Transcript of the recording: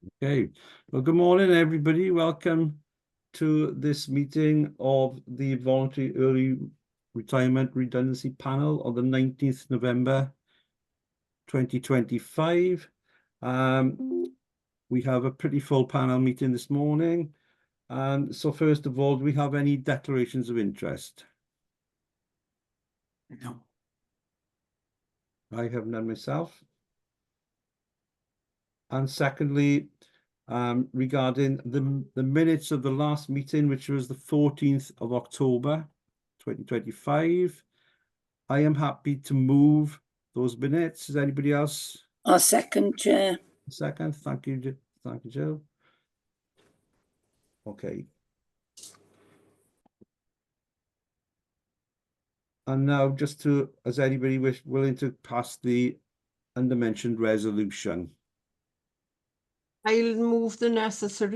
Okay, well, good morning, everybody. Welcome to this meeting of the Voluntary Early Retirement Redundancy Panel on the 19th November 2025. We have a pretty full panel meeting this morning. So first of all, do we have any declarations of interest? No. I have none myself. And secondly, regarding the minutes of the last meeting, which was the 14th of October 2025, I am happy to move those minutes. Is anybody else? Our second, Chair. Second, thank you, Jill. Okay. And now just is anybody willing to pass the undermentioned resolution? I'll move the necessary